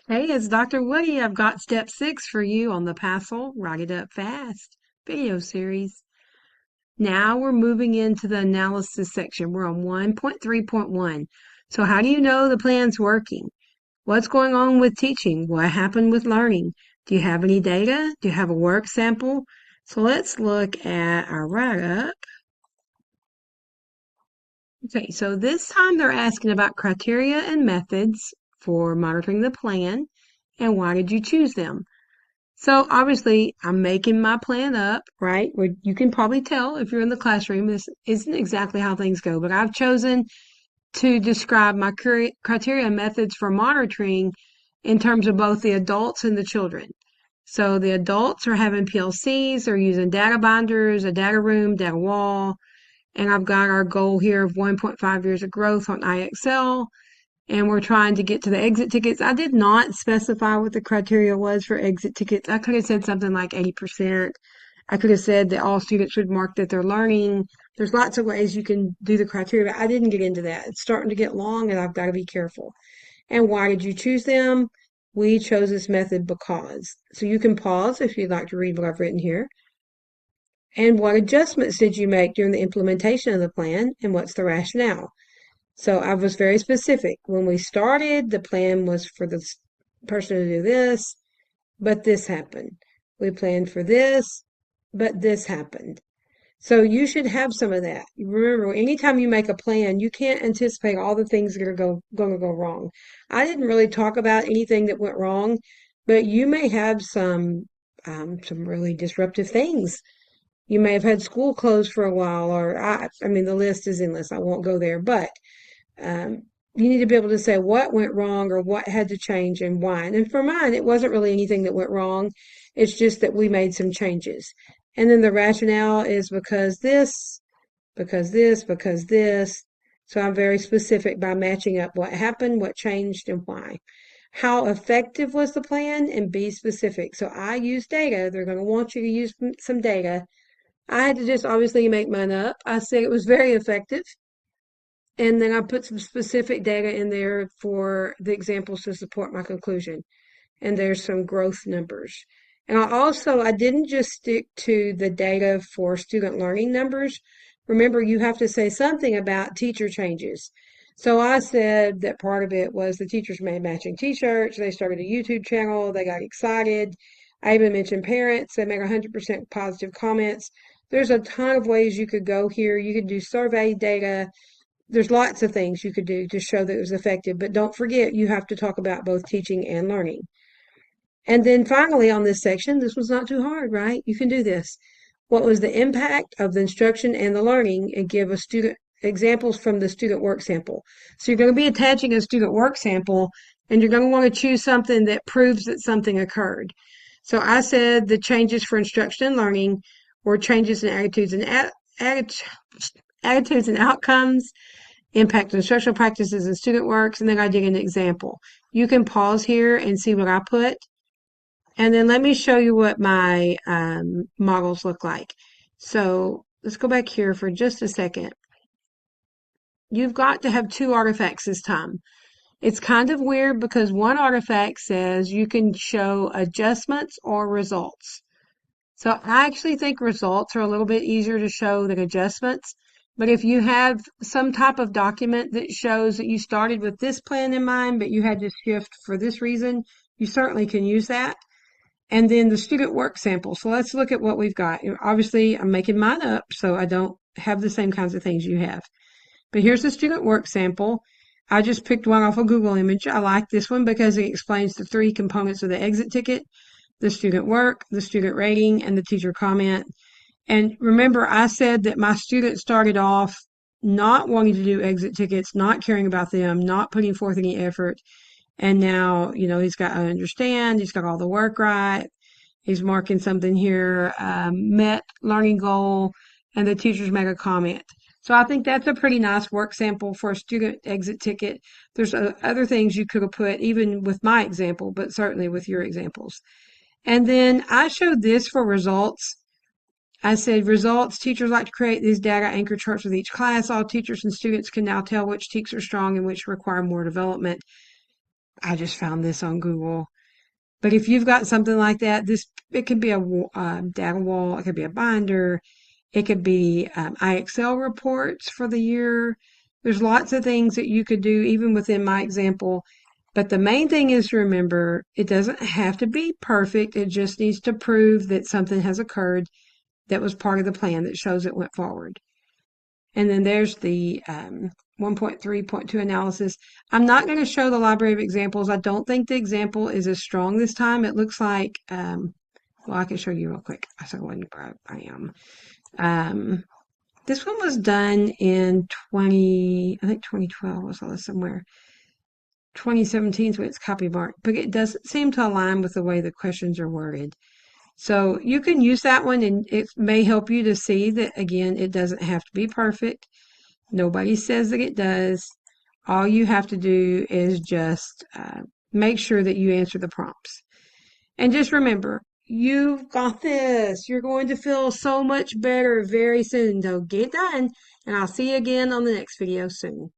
Hey, it's Dr. Woody. I've got step 6 for you on the PASL Write It Up Fast video series. Now we're moving into the analysis section. We're on 1.3.1. So how do you know the plan's working? What's going on with teaching? What happened with learning? Do you have any data? Do you have a work sample? So let's look at our write-up. Okay, so this time they're asking about criteria and methods for monitoring the plan, and why did you choose them? So obviously, I'm making my plan up, right? Where you can probably tell if you're in the classroom, this isn't exactly how things go, but I've chosen to describe my criteria and methods for monitoring in terms of both the adults and the children. So the adults are having PLCs, they're using data binders, a data room, data wall, and I've got our goal here of 1.5 years of growth on IXL, and we're trying to get to the exit tickets. I did not specify what the criteria was for exit tickets. I could have said something like 80%. I could have said that all students would mark that they're learning. There's lots of ways you can do the criteria, but I didn't get into that. It's starting to get long and I've got to be careful. And why did you choose them? We chose this method because. So you can pause if you'd like to read what I've written here. And what adjustments did you make during the implementation of the plan? And what's the rationale? So I was very specific. When we started, the plan was for the person to do this, but this happened. We planned for this, but this happened. So you should have some of that. Remember, anytime you make a plan, you can't anticipate all the things that are going to go wrong. I didn't really talk about anything that went wrong, but you may have some really disruptive things. You may have had school closed for a while, or I mean, the list is endless. I won't go there, but um, you need to be able to say what went wrong or what had to change and why. And for mine, it wasn't really anything that went wrong. It's just that we made some changes. And then the rationale is because this, because this, because this. So I'm very specific by matching up what happened, what changed, and why. How effective was the plan? And be specific. So I use data. They're going to want you to use some data. I had to just obviously make mine up. I said it was very effective. And then I put some specific data in there for the examples to support my conclusion. And there's some growth numbers. And I didn't just stick to the data for student learning numbers. Remember, you have to say something about teacher changes. So I said that part of it was the teachers made matching t-shirts. They started a YouTube channel. They got excited. I even mentioned parents. They made 100% positive comments. There's a ton of ways you could go here. You could do survey data. There's lots of things you could do to show that it was effective, but don't forget you have to talk about both teaching and learning. And then finally on this section, this was not too hard, right? You can do this. What was the impact of the instruction and the learning, and give a student examples from the student work sample. So you're going to be attaching a student work sample, and you're going to want to choose something that proves that something occurred. So I said the changes for instruction and learning were changes in attitudes and outcomes, impact instructional practices and student works, and then I did an example. You can pause here and see what I put, and then let me show you what my models look like. So let's go back here for just a second. You've got to have two artifacts this time. It's kind of weird because one artifact says you can show adjustments or results. So I actually think results are a little bit easier to show than adjustments. But if you have some type of document that shows that you started with this plan in mind, but you had to shift for this reason, you certainly can use that. And then the student work sample. So let's look at what we've got. Obviously, I'm making mine up, so I don't have the same kinds of things you have. But here's the student work sample. I just picked one off a Google image. I like this one because it explains the three components of the exit ticket: the student work, the student rating, and the teacher comment. And remember, I said that my students started off not wanting to do exit tickets, not caring about them, not putting forth any effort. And now, he's got to understand, he's got all the work right. He's marking something here, met learning goal, and the teachers make a comment. So I think that's a pretty nice work sample for a student exit ticket. There's other things you could have put, even with my example, but certainly with your examples. And then I showed this for results. I said results, teachers like to create these data anchor charts with each class. All teachers and students can now tell which teachers are strong and which require more development. I just found this on Google. But if you've got something like that, it could be a data wall, it could be a binder, it could be IXL reports for the year. There's lots of things that you could do, even within my example. But the main thing is to remember it doesn't have to be perfect. It just needs to prove that something has occurred that was part of the plan that shows it went forward. And then there's the 1.3.2 analysis. I'm not going to show the library of examples. I don't think the example is as strong this time. It looks like, well, I can show you real quick. I saw one where I am. This one was done in I think 2012. I saw this somewhere. 2017 is when it's copy marked, but it doesn't seem to align with the way the questions are worded. So you can use that one and it may help you to see that, again, it doesn't have to be perfect. Nobody says that it does. All you have to do is just make sure that you answer the prompts. And just remember, you've got this. You're going to feel so much better very soon. So get done, and I'll see you again on the next video soon.